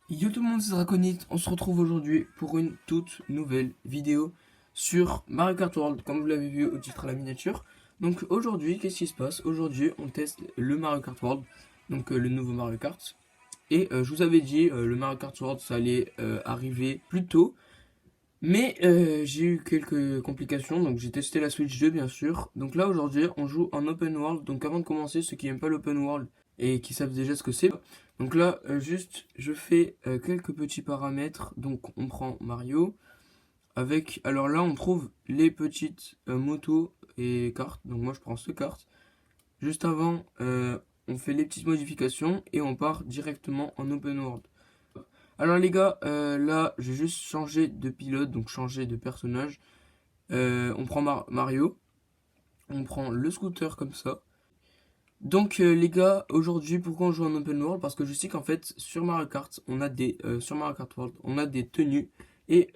Yo tout le monde, c'est Draconite. On se retrouve aujourd'hui pour une toute nouvelle vidéo sur Mario Kart World, comme vous l'avez vu au titre à la miniature. Donc aujourd'hui, qu'est-ce qui se passe? Aujourd'hui, on teste le Mario Kart World, donc le nouveau Mario Kart. Et je vous avais dit, le Mario Kart World, ça allait arriver plus tôt. Mais j'ai eu quelques complications, donc j'ai testé la Switch 2 bien sûr. Donc là aujourd'hui on joue en open world, donc avant de commencer, ceux qui n'aiment pas l'open world et qui savent déjà ce que c'est. Donc là juste je fais quelques petits paramètres, donc on prend Mario avec, alors là on trouve les petites motos et cartes, donc moi je prends ce carte. Juste avant on fait les petites modifications et on part directement en open world. Alors les gars, là j'ai juste changé de pilote, donc changé de personnage. On prend Mario, on prend le scooter comme ça. Donc les gars, aujourd'hui pourquoi on joue en open world? Parce que je sais qu'en fait sur Mario Kart, on a des sur Mario Kart World, on a des tenues et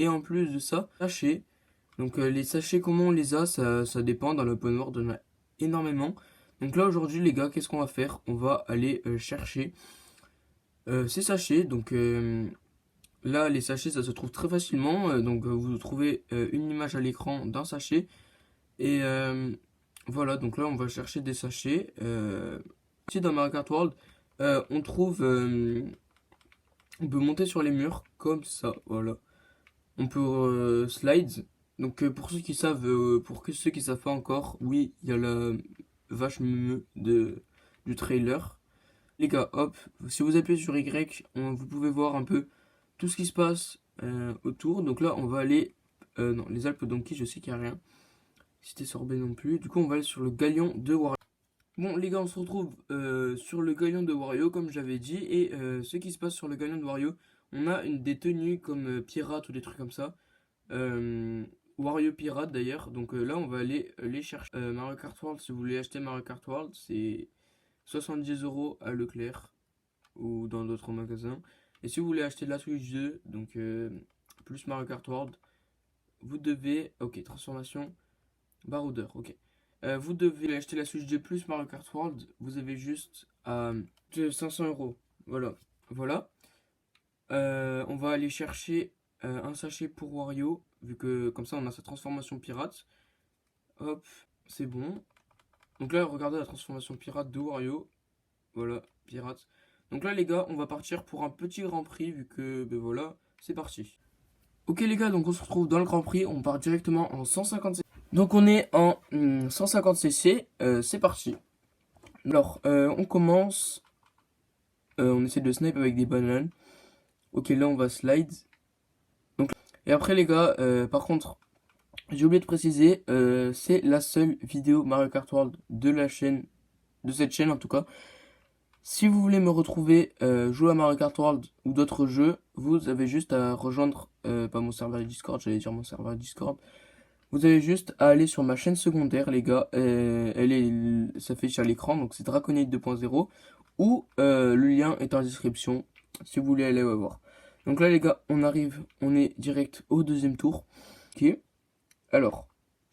en plus de ça, sachets. Donc les sachets comment on les a, ça dépend. Dans l'open world on en a énormément. Donc là aujourd'hui les gars, qu'est-ce qu'on va faire? On va aller chercher ces sachets. Donc là, les sachets, ça se trouve très facilement. Donc, vous trouvez une image à l'écran d'un sachet. Et voilà, donc là, on va chercher des sachets. Ici, dans Mario Kart World, on trouve. On peut monter sur les murs, comme ça. Voilà. On peut slide. Donc, pour ceux qui savent pas encore, oui, il y a la vache du trailer. Les gars, hop, si vous appuyez sur Y, vous pouvez voir un peu tout ce qui se passe autour. Donc là, on va aller. Non, les Alpes Donkey, je sais qu'il n'y a rien. Cité Sorbet non plus. Du coup, on va aller sur le galion de Wario. Bon, les gars, on se retrouve sur le galion de Wario, comme j'avais dit. Et ce qui se passe sur le galion de Wario, on a des tenues comme pirate ou des trucs comme ça. Euh, Wario pirate d'ailleurs. Donc là, on va aller les chercher. Mario Kart World, si vous voulez acheter Mario Kart World, c'est 70 € à Leclerc ou dans d'autres magasins. Et si vous voulez acheter la Switch 2, donc plus Mario Kart World, vous devez. Ok, transformation, baroudeur, ok. Vous devez acheter la Switch 2 plus Mario Kart World, vous avez juste à 500 €. Voilà. Voilà. On va aller chercher un sachet pour Wario, vu que comme ça on a sa transformation pirate. Hop, c'est bon. Donc là, regardez la transformation pirate de Wario. Voilà, pirate. Donc là, les gars, on va partir pour un petit Grand Prix, vu que, ben voilà, c'est parti. Ok les gars, donc on se retrouve dans le Grand Prix, on part directement en 150cc. Donc on est en 150cc, c'est parti. Alors, on commence, on essaie de snipe avec des bananes. Ok, là on va slide. Donc, et après les gars, par contre, j'ai oublié de préciser, c'est la seule vidéo Mario Kart World de la chaîne, de cette chaîne en tout cas. Si vous voulez me retrouver jouer à Mario Kart World ou d'autres jeux, vous avez juste à rejoindre, pas mon serveur Discord, j'allais dire mon serveur Discord. Vous avez juste à aller sur ma chaîne secondaire, les gars. Elle s'affiche à l'écran, donc c'est Draconite 2.0. Ou le lien est en description si vous voulez aller voir. Donc là, les gars, on est direct au deuxième tour. Ok. Alors,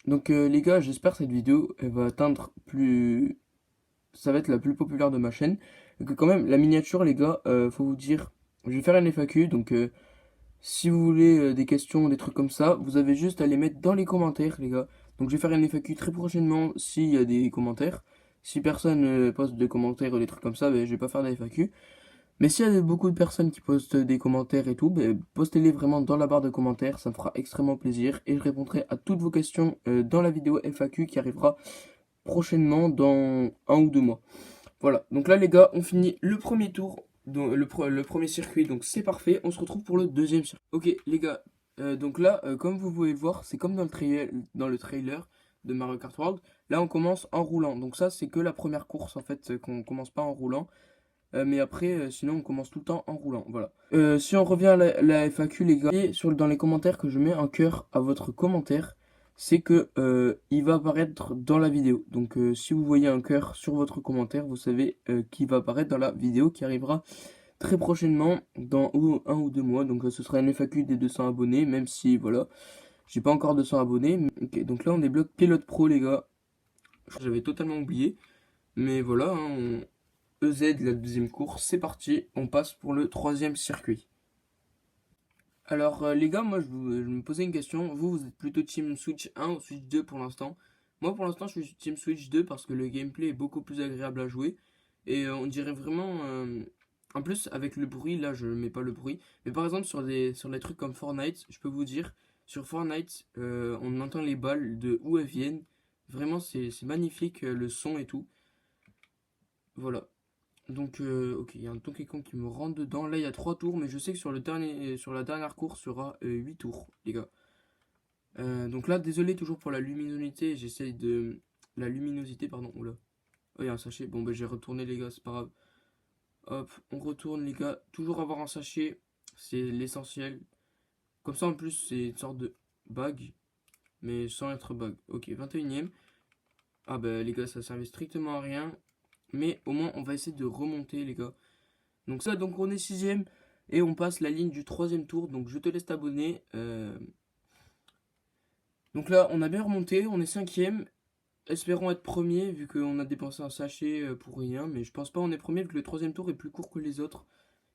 donc les gars, j'espère que cette vidéo elle va atteindre plus, ça va être la plus populaire de ma chaîne. Et que quand même, la miniature, les gars, faut vous dire, je vais faire une FAQ, donc si vous voulez des questions, des trucs comme ça, vous avez juste à les mettre dans les commentaires, les gars. Donc je vais faire une FAQ très prochainement s'il y a des commentaires. Si personne poste de commentaires ou des trucs comme ça, ben, je vais pas faire de FAQ. Mais s'il y a beaucoup de personnes qui postent des commentaires et tout, ben, postez-les vraiment dans la barre de commentaires, ça me fera extrêmement plaisir. Et je répondrai à toutes vos questions dans la vidéo FAQ qui arrivera prochainement dans 1 ou 2 mois. Voilà, donc là les gars, on finit le premier tour, donc, le premier circuit, donc c'est parfait. On se retrouve pour le deuxième circuit. Ok les gars, donc là, comme vous pouvez le voir, c'est comme dans le trailer de Mario Kart World. Là on commence en roulant, donc ça c'est que la première course en fait, qu'on commence pas en roulant. Mais après, sinon on commence tout le temps en roulant, voilà. Si on revient à la FAQ les gars, et dans les commentaires que je mets un cœur à votre commentaire, c'est que il va apparaître dans la vidéo. Donc si vous voyez un cœur sur votre commentaire, vous savez qu'il va apparaître dans la vidéo qui arrivera très prochainement dans 1 ou 2 mois. Donc ce sera une FAQ des 200 abonnés, même si voilà, j'ai pas encore 200 abonnés. Ok, donc là on débloque Pilote Pro les gars. J'avais totalement oublié, mais voilà, hein, EZ, la deuxième course. C'est parti, on passe pour le troisième circuit. Alors les gars, moi je me posais une question. Vous êtes plutôt Team Switch 1 ou Switch 2 pour l'instant? Moi pour l'instant je suis Team Switch 2 parce que le gameplay est beaucoup plus agréable à jouer. Et on dirait vraiment... En plus avec le bruit, là je mets pas le bruit. Mais par exemple sur des trucs comme Fortnite, je peux vous dire, sur Fortnite on entend les balles de où elles viennent. Vraiment c'est magnifique le son et tout. Voilà. Donc, ok, il y a un Donkey Kong qui me rentre dedans. Là, il y a 3 tours, mais je sais que sur la dernière course, il y aura 8 tours, les gars. Donc là, désolé toujours pour la luminosité. J'essaye de. La luminosité, pardon. Oula. Oh, il y a un sachet. Bon, ben, j'ai retourné, les gars, c'est pas grave. Hop, on retourne, les gars. Toujours avoir un sachet, c'est l'essentiel. Comme ça, en plus, c'est une sorte de bague, mais sans être bague. Ok, 21ème. Ah, bah, les gars, ça servait strictement à rien. Mais au moins, on va essayer de remonter, les gars. Donc ça, donc on est sixième et on passe la ligne du troisième tour. Donc je te laisse t'abonner. Donc là, on a bien remonté, on est cinquième. Espérons être premier vu qu'on a dépensé un sachet pour rien. Mais je pense pas on est premier vu que le troisième tour est plus court que les autres.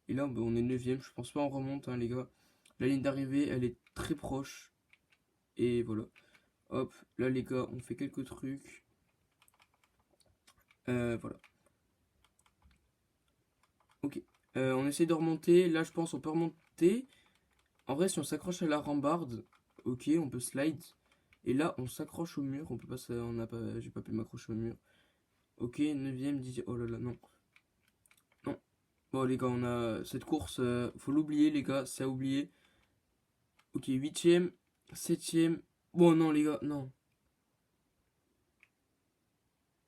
Et là, bah, on est neuvième. Je pense pas on remonte, hein, les gars. La ligne d'arrivée, elle est très proche. Et voilà. Hop, là les gars, on fait quelques trucs. Voilà. Ok. On essaie de remonter. Là, je pense on peut remonter. En vrai, si on s'accroche à la rambarde, ok, on peut slide. Et là, on s'accroche au mur. On peut pas, on n'a pas, j'ai pas pu m'accrocher au mur. Ok, 9ème, 10 oh là là, non. Non. Bon, les gars, on a cette course. Faut l'oublier, les gars, c'est à oublier. Ok, 8ème, 7ème. Bon, non, les gars, non.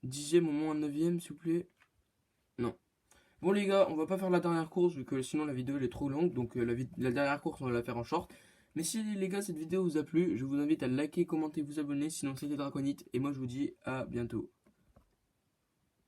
10ème au moins 9ème, s'il vous plaît. Non. Bon, les gars, on va pas faire la dernière course vu que sinon la vidéo elle est trop longue. Donc, la dernière course, on va la faire en short. Mais si les gars, cette vidéo vous a plu, je vous invite à liker, commenter, vous abonner. Sinon, c'était Draconite. Et moi, je vous dis à bientôt.